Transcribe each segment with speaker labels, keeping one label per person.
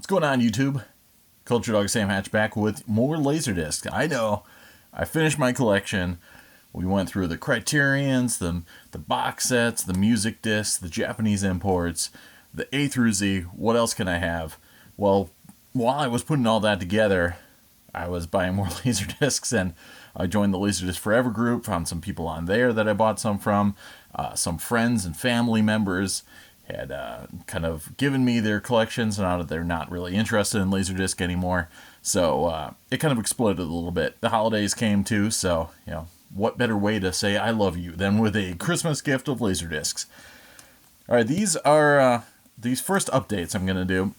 Speaker 1: What's going on, YouTube? Culturedog Sam Hatch back with more Laserdisc. I know, I finished my collection. We went through the Criterions, the box sets, the music discs, the Japanese imports, the A through Z. What else can I have? Well, while I was putting all that together, I was buying more Laserdiscs, and I joined the Laserdisc Forever group, found some people on there that I bought some from. Some friends and family members had kind of given me their collections, and now that they're not really interested in Laserdisc anymore. So it kind of exploded a little bit. The holidays came too, so, you know, what better way to say I love you than with a Christmas gift of Laserdiscs. Alright, these are these first updates I'm going to do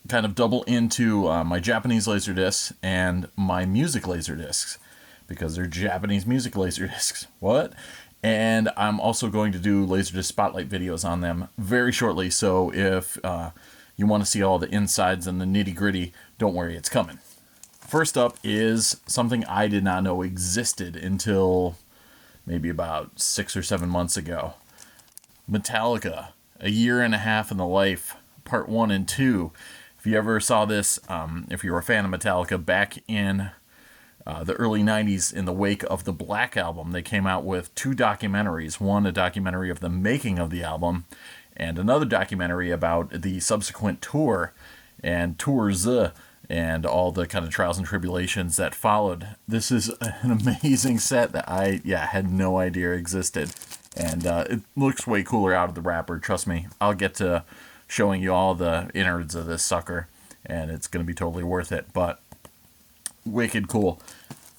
Speaker 1: kind of double into my Japanese Laserdiscs and my music Laserdiscs, because they're Japanese music Laserdiscs. What? And I'm also going to do Laserdisc Spotlight videos on them very shortly, so if you want to see all the insides and the nitty-gritty, don't worry, it's coming. First up is something I did not know existed until maybe about 6 or 7 months ago. Metallica, A Year and a Half in the Life, Part 1 and 2. If you ever saw this, if you were a fan of Metallica back in the early 90s, in the wake of the Black Album, they came out with 2 documentaries. One, a documentary of the making of the album, and another documentary about the subsequent tour and tours and all the kind of trials and tribulations that followed. This is an amazing set that I had no idea existed, and it looks way cooler out of the wrapper. Trust me, I'll get to showing you all the innards of this sucker, and it's going to be totally worth it. But wicked cool.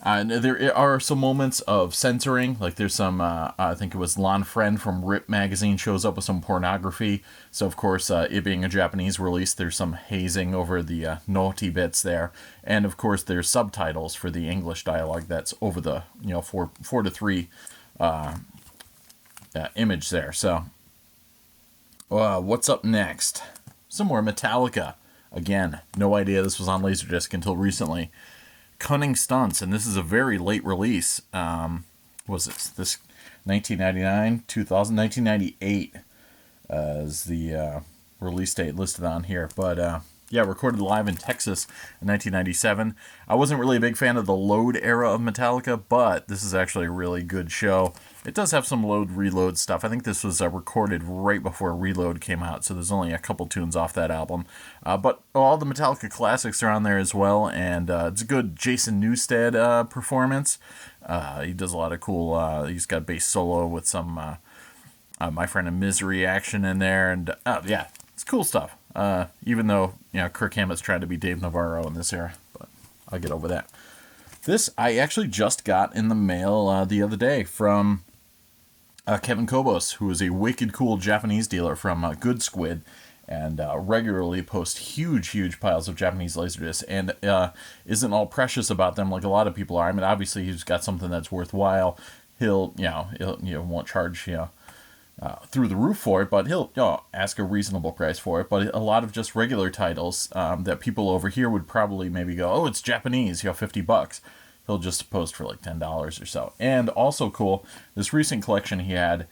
Speaker 1: There are some moments of censoring, like there's some, I think it was Lon Friend from Rip magazine shows up with some pornography, so of course, it being a Japanese release, there's some hazing over the naughty bits there, and of course there's subtitles for the English dialogue that's over the, 4:3 image there. So, what's up next? Some more Metallica. Again, no idea this was on Laserdisc until recently. Cunning Stunts, and this is a very late release. Was this 1999, 2000, 1998 is the release date listed on here. But recorded live in Texas in 1997. I wasn't really a big fan of the Load era of Metallica, but this is actually a really good show. It does have some Load Reload stuff. I think this was recorded right before Reload came out, so there's only a couple tunes off that album. But all the Metallica classics are on there as well, and it's a good Jason Newsted performance. He does a lot of cool, he's got bass solo with some My Friend in Misery action in there, and it's cool stuff. Even though, Kirk Hammett's trying to be Dave Navarro in this era, but I'll get over that. This I actually just got in the mail the other day from Kevin Kobos, who is a wicked cool Japanese dealer from Good Squid, and regularly posts huge piles of Japanese Laserdiscs, and isn't all precious about them like a lot of people are. I mean, obviously he's got something that's worthwhile. He'll won't charge through the roof for it, but he'll ask a reasonable price for it. But a lot of just regular titles that people over here would probably maybe go, oh, it's Japanese, $50. He'll just post for like $10 or so. And also cool, this recent collection he had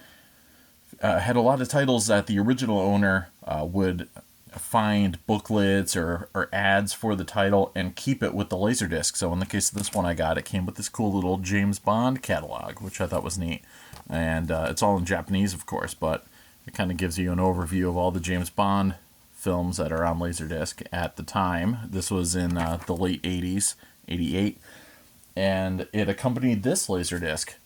Speaker 1: a lot of titles that the original owner would find booklets or ads for the title and keep it with the Laserdisc. So in the case of this one I got, it came with this cool little James Bond catalog, which I thought was neat. And it's all in Japanese, of course, but it kind of gives you an overview of all the James Bond films that are on Laserdisc at the time. This was in the late 80s, 88. And it accompanied this Laserdisc,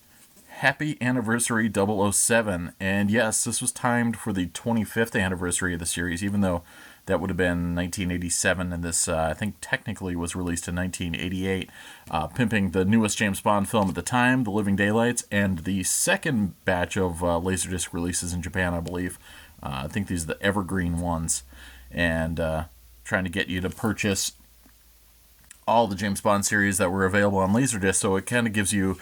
Speaker 1: Happy Anniversary 007. And yes, this was timed for the 25th anniversary of the series, even though that would have been 1987, and this, I think, technically was released in 1988, pimping the newest James Bond film at the time, The Living Daylights, and the second batch of Laserdisc releases in Japan, I believe. I think these are the evergreen ones, and trying to get you to purchase all the James Bond series that were available on Laserdisc, so it kind of gives you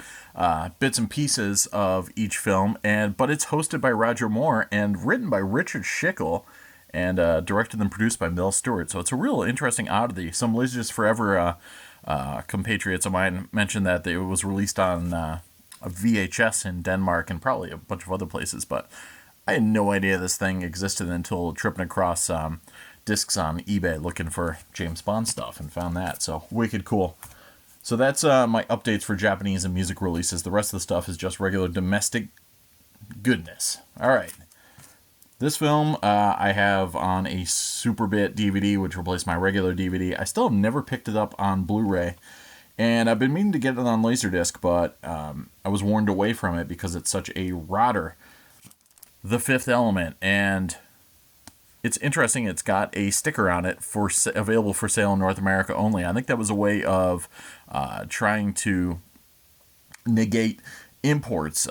Speaker 1: bits and pieces of each film, but it's hosted by Roger Moore and written by Richard Schickel, and directed and produced by Mel Stewart. So it's a real interesting oddity. Some Laserdisc Forever compatriots of mine mentioned that it was released on a VHS in Denmark and probably a bunch of other places, but I had no idea this thing existed until tripping across discs on eBay looking for James Bond stuff and found that. So wicked cool. So that's my updates for Japanese and music releases. The rest of the stuff is just regular domestic goodness. All right. This film I have on a Superbit DVD, which replaced my regular DVD. I still have never picked it up on Blu-ray. And I've been meaning to get it on Laserdisc, but I was warned away from it because it's such a rotter. The Fifth Element. And it's interesting, it's got a sticker on it for available for sale in North America only. I think that was a way of trying to negate imports.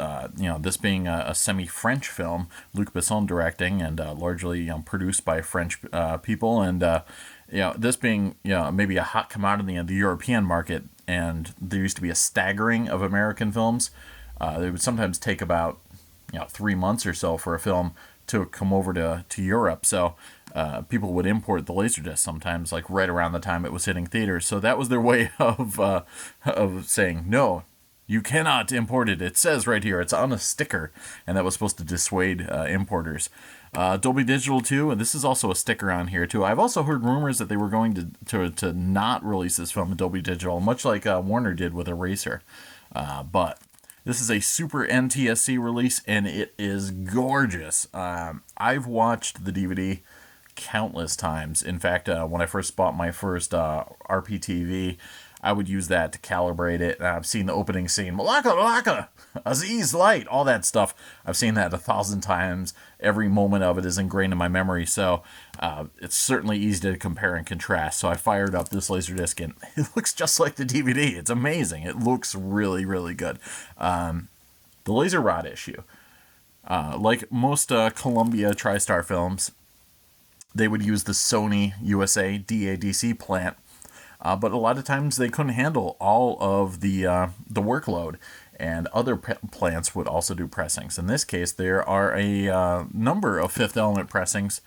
Speaker 1: This being a semi-French film, Luc Besson directing, and largely produced by French people, and this being maybe a hot commodity in the European market, and there used to be a staggering of American films. They would sometimes take about 3 months or so for a film to come over to Europe. So people would import the Laserdisc sometimes, like right around the time it was hitting theaters. So that was their way of saying, no, you cannot import it. It says right here, it's on a sticker. And that was supposed to dissuade importers. Dolby Digital too, and this is also a sticker on here too. I've also heard rumors that they were going to not release this film in Dolby Digital, much like Warner did with Eraser. But this is a Super NTSC release, and it is gorgeous. I've watched the DVD countless times. In fact, when I first bought my first RPTV, I would use that to calibrate it. I've seen the opening scene, Malaka, Aziz Light, all that stuff. I've seen that 1,000 times. Every moment of it is ingrained in my memory, so it's certainly easy to compare and contrast. So I fired up this Laserdisc, and it looks just like the DVD. It's amazing. It looks really, really good. The Laser Rod issue, like most Columbia TriStar films, they would use the Sony USA DADC plant. But a lot of times they couldn't handle all of the workload, and other plants would also do pressings. In this case, there are a number of Fifth Element pressings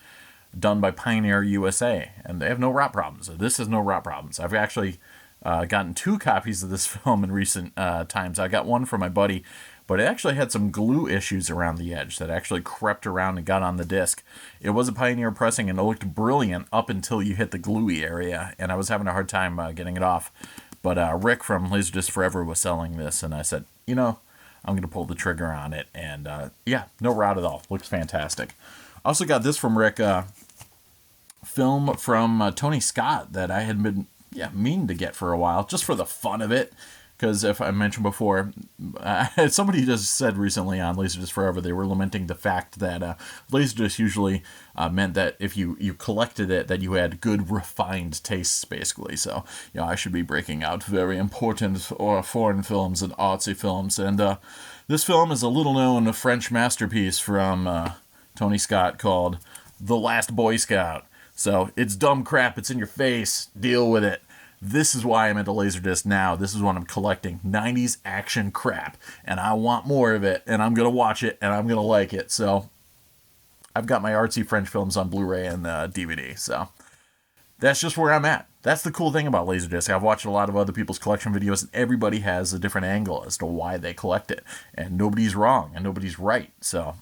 Speaker 1: done by Pioneer USA, and they have no rot problems. This has no rot problems. I've actually gotten 2 copies of this film in recent times. I got one for my buddy, but it actually had some glue issues around the edge that actually crept around and got on the disc. It was a Pioneer pressing, and it looked brilliant up until you hit the gluey area, and I was having a hard time getting it off. But Rick from Laserdisc Forever was selling this, and I said, I'm going to pull the trigger on it. And no rot at all. Looks fantastic. Also got this from Rick, film from Tony Scott that I had been meaning to get for a while, just for the fun of it. Because if I mentioned before, somebody just said recently on Laserdisc Forever, they were lamenting the fact that Laserdisc usually meant that if you collected it, that you had good refined tastes, basically. So, I should be breaking out very important foreign films and artsy films. And this film is a little-known French masterpiece from Tony Scott called The Last Boy Scout. So, it's dumb crap. It's in your face. Deal with it. This is why I'm into Laserdisc now. This is what I'm collecting. 90s action crap. And I want more of it. And I'm going to watch it. And I'm going to like it. So I've got my artsy French films on Blu-ray and DVD. So that's just where I'm at. That's the cool thing about Laserdisc. I've watched a lot of other people's collection videos. And everybody has a different angle as to why they collect it. And nobody's wrong. And nobody's right. So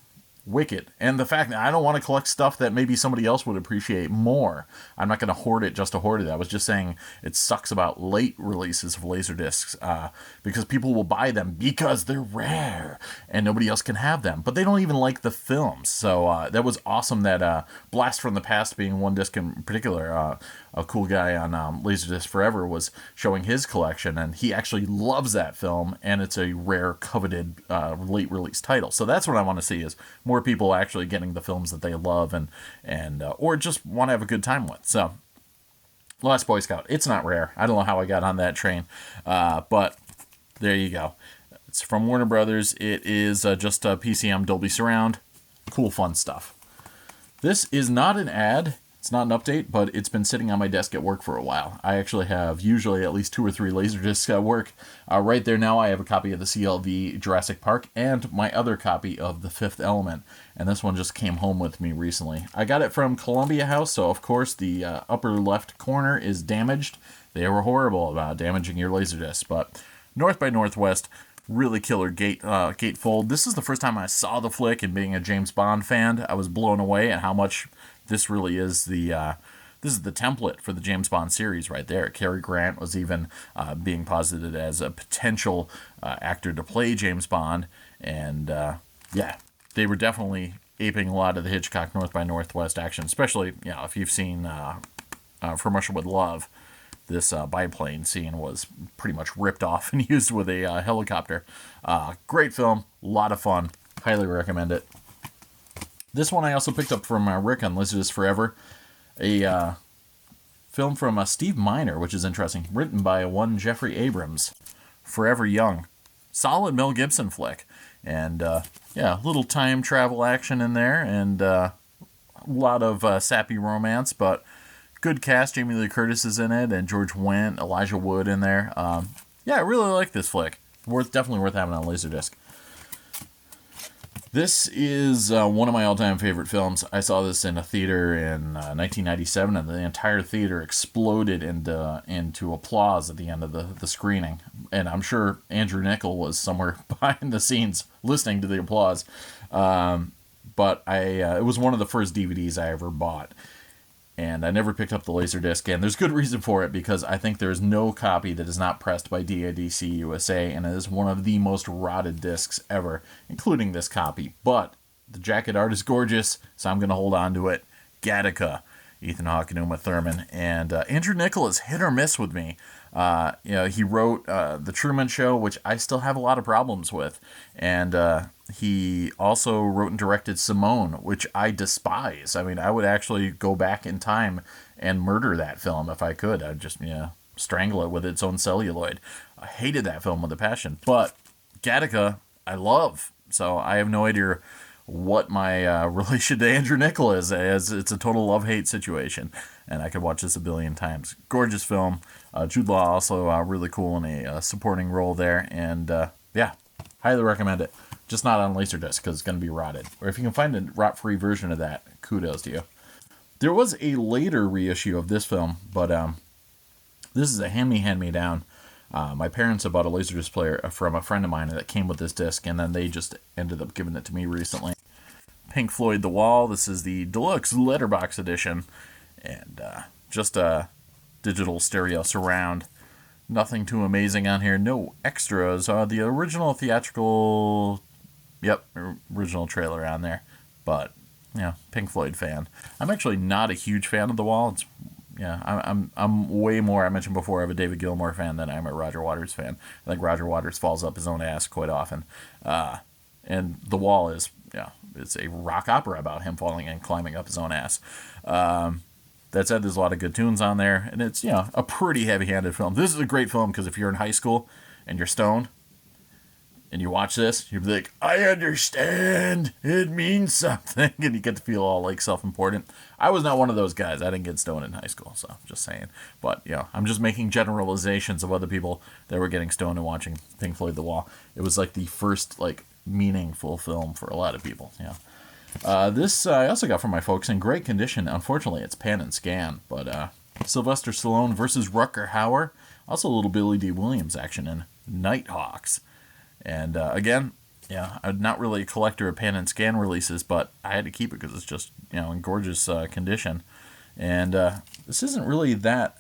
Speaker 1: wicked. And the fact that I don't want to collect stuff that maybe somebody else would appreciate more. I'm not going to hoard it just to hoard it. I was just saying it sucks about late releases of Laserdiscs because people will buy them because they're rare and nobody else can have them. But they don't even like the films. So that was awesome that Blast from the Past, being one disc in particular, a cool guy on Laserdisc Forever, was showing his collection, and he actually loves that film, and it's a rare, coveted late release title. So that's what I want to see, is more people actually getting the films that they love and or just want to have a good time with. So Last Boy Scout, it's not rare. I don't know how I got on that train, but there you go. It's from Warner Brothers. It is just a PCM Dolby Surround. Cool, fun stuff. This is not an ad. It's not an update, but it's been sitting on my desk at work for a while. I actually have usually at least 2 or 3 Laserdiscs at work. Right there now I have a copy of the CLV Jurassic Park and my other copy of The Fifth Element. And this one just came home with me recently. I got it from Columbia House, so of course the upper left corner is damaged. They were horrible about damaging your Laserdisc, but North by Northwest, really killer gatefold. This is the first time I saw the flick, and being a James Bond fan, I was blown away at how much this really is the this is the template for the James Bond series right there. Cary Grant was even being posited as a potential actor to play James Bond, and yeah, they were definitely aping a lot of the Hitchcock North by Northwest action, especially if you've seen From Russia with Love. This biplane scene was pretty much ripped off and used with a helicopter. Great film, a lot of fun, highly recommend it. This one I also picked up from Rick on Laserdisc Forever, a film from Steve Miner, which is interesting, written by one Jeffrey Abrams, Forever Young. Solid Mel Gibson flick. And yeah, a little time travel action in there, and a lot of sappy romance, but good cast. Jamie Lee Curtis is in it, and George Wendt, Elijah Wood in there. Yeah, I really like this flick. Definitely worth having on Laserdisc. This is one of my all-time favorite films. I saw this in a theater in 1997, and the entire theater exploded into applause at the end of the screening. And I'm sure Andrew Niccol was somewhere behind the scenes listening to the applause. But it was one of the first DVDs I ever bought. And I never picked up the Laserdisc, and there's good reason for it, because I think there's no copy that is not pressed by DADC USA, and it is one of the most rotted discs ever, including this copy. But the jacket art is gorgeous, so I'm going to hold on to it. Gattaca, Ethan Hawke and Uma Thurman. And Andrew Niccol is hit or miss with me. He wrote The Truman Show, which I still have a lot of problems with. And he also wrote and directed Simone, which I despise. I mean, I would actually go back in time and murder that film if I could. I'd just, strangle it with its own celluloid. I hated that film with a passion. But Gattaca, I love. So I have no idea what my relation to Andrew Niccol is, as it's a total love-hate situation. And I could watch this a billion times. Gorgeous film. Jude Law also really cool in a supporting role there. And yeah, highly recommend it. Just not on Laserdisc, because it's going to be rotted. Or if you can find a rot-free version of that, kudos to you. There was a later reissue of this film, but this is a hand-me-down. My parents had bought a Laserdisc player from a friend of mine that came with this disc, and then they just ended up giving it to me recently. Pink Floyd The Wall. This is the deluxe letterbox edition, and just a digital stereo surround. Nothing too amazing on here. No extras. The original theatrical... original trailer on there. But, Pink Floyd fan. I'm actually not a huge fan of The Wall. I'm way more, I mentioned before, I'm a David Gilmour fan than I'm a Roger Waters fan. I think Roger Waters falls up his own ass quite often. And The Wall is, it's a rock opera about him falling and climbing up his own ass. That said, there's a lot of good tunes on there, and it's, a pretty heavy-handed film. This is a great film, because if you're in high school and you're stoned, and you watch this, you'll be like, I understand, it means something, and you get to feel all, self-important. I was not one of those guys. I didn't get stoned in high school, so just saying. But, I'm just making generalizations of other people that were getting stoned and watching Pink Floyd The Wall. It was, the first, meaningful film for a lot of people, This I also got from my folks in great condition. Unfortunately, it's pan and scan, but Sylvester Stallone versus Rutger Hauer. Also a little Billy D. Williams action in Nighthawks. And again, I'm not really a collector of pan and scan releases, but I had to keep it because it's just, in gorgeous condition. And this isn't really that...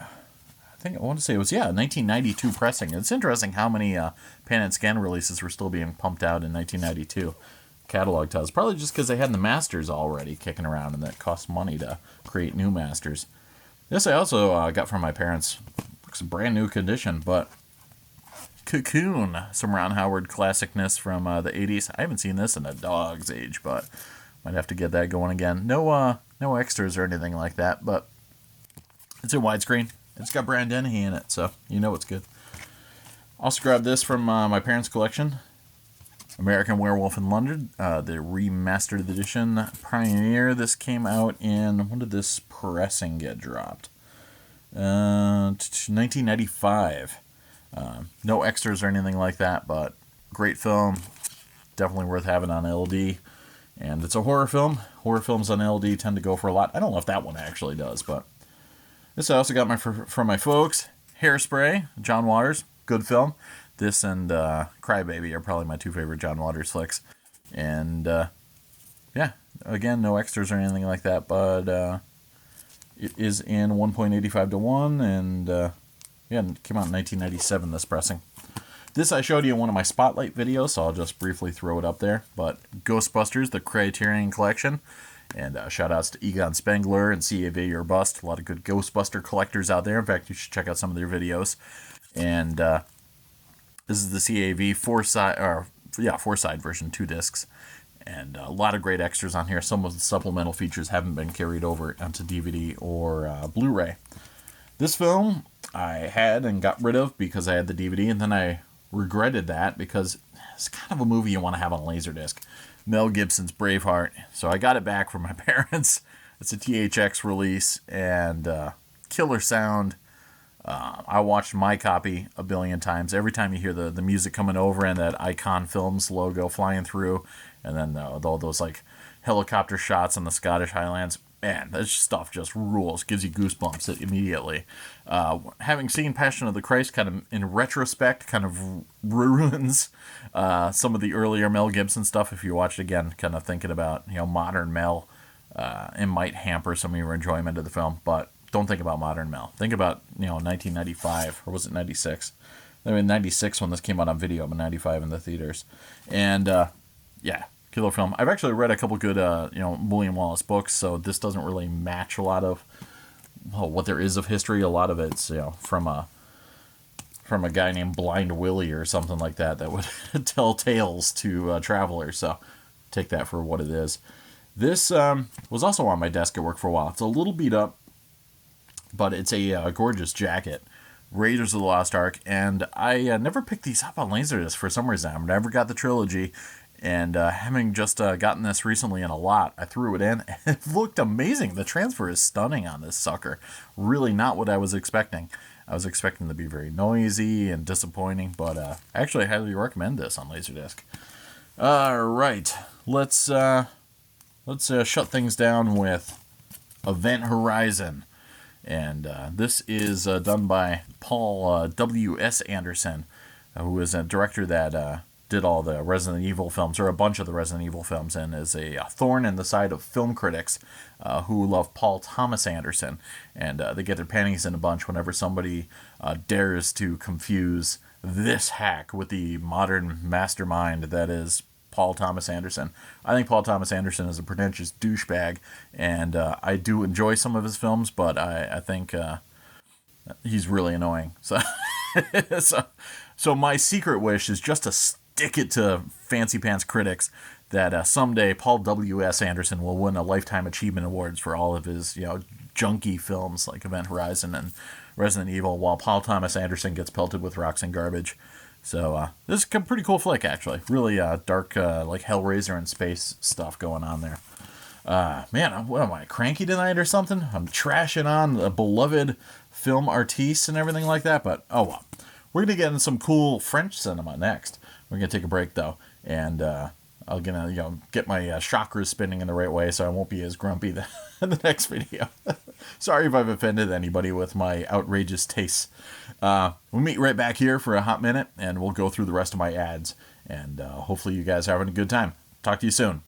Speaker 1: I want to say it was, 1992 pressing. It's interesting how many pan and scan releases were still being pumped out in 1992. Catalog tells. Probably just because they had the masters already kicking around, and that cost money to create new masters. This I also got from my parents. Looks in brand new condition, but Cocoon, some Ron Howard classicness from the 80s. I haven't seen this in a dog's age, but might have to get that going again. No extras or anything like that, but it's in widescreen. It's got Brand Dennehy in it, so it's good. Also grabbed this from my parents' collection. American Werewolf in London, the remastered edition. Pioneer. This came out in... When did this pressing get dropped? 1995. No extras or anything like that, but great film. Definitely worth having on LD. And it's a horror film. Horror films on LD tend to go for a lot. I don't know if that one actually does, but... This I also got from my folks. Hairspray, John Waters. Good film. This and Crybaby are probably my two favorite John Waters flicks. And, again, no extras or anything like that, but It is in 1.85 to 1, and yeah, it came out in 1997, this pressing. This I showed you in one of my Spotlight videos, so I'll just briefly throw it up there. But Ghostbusters, the Criterion Collection. And shout outs to Egon Spengler and CAV or Bust. A lot of good Ghostbuster collectors out there. In fact, you should check out some of their videos. And this is the CAV four-side version, 2 discs. And a lot of great extras on here. Some of the supplemental features haven't been carried over onto DVD or Blu-ray. This film I had and got rid of because I had the DVD, and then I regretted that because it's kind of a movie you want to have on Laserdisc. Mel Gibson's Braveheart. So I got it back from my parents. It's a THX release, and killer sound. I watched my copy a billion times. Every time you hear the music coming over and that Icon Films logo flying through, and then all those like helicopter shots on the Scottish Highlands, man, that stuff just rules. Gives you goosebumps immediately. Having seen Passion of the Christ, kind of in retrospect, kind of ruins some of the earlier Mel Gibson stuff. If you watch it again, kind of thinking about modern Mel, it might hamper some of your enjoyment of the film. But don't think about modern Mel. Think about 1995, or was it 96? I mean 96 when this came out on video, but 95 in the theaters. And yeah. Killer film. I've actually read a couple good, William Wallace books, so this doesn't really match a lot of what there is of history. A lot of it's, from a guy named Blind Willie or something like that would tell tales to travelers. So take that for what it is. This was also on my desk at work for a while. It's a little beat up, but it's a gorgeous jacket. Raiders of the Lost Ark, and I never picked these up on Laserdisc for some reason. I never got the trilogy. And having just gotten this recently in a lot, I threw it in. It looked amazing. The transfer is stunning on this sucker. Really not what I was expecting. I was expecting to be very noisy and disappointing, but I actually highly recommend this on Laserdisc. All right, let's shut things down with Event Horizon. And this is done by Paul W.S. Anderson, who is a director that did all the Resident Evil films, or a bunch of the Resident Evil films, and is a thorn in the side of film critics who love Paul Thomas Anderson. And they get their panties in a bunch whenever somebody dares to confuse this hack with the modern mastermind that is Paul Thomas Anderson. I think Paul Thomas Anderson is a pretentious douchebag, and I do enjoy some of his films, but I think he's really annoying. So, so my secret wish is just to stick it to fancy pants critics that someday Paul W.S. Anderson will win a Lifetime Achievement Awards for all of his, junky films like Event Horizon and Resident Evil, while Paul Thomas Anderson gets pelted with rocks and garbage. So this is a pretty cool flick, actually. Really dark, like Hellraiser and space stuff going on there. Man, what am I, cranky tonight or something? I'm trashing on the beloved film artistes and everything like that, but oh well. We're going to get into some cool French cinema next. We're going to take a break, though, and I'm going to get my chakras spinning in the right way so I won't be as grumpy in the next video. Sorry if I've offended anybody with my outrageous tastes. We'll meet right back here for a hot minute, and we'll go through the rest of my ads, and hopefully you guys are having a good time. Talk to you soon.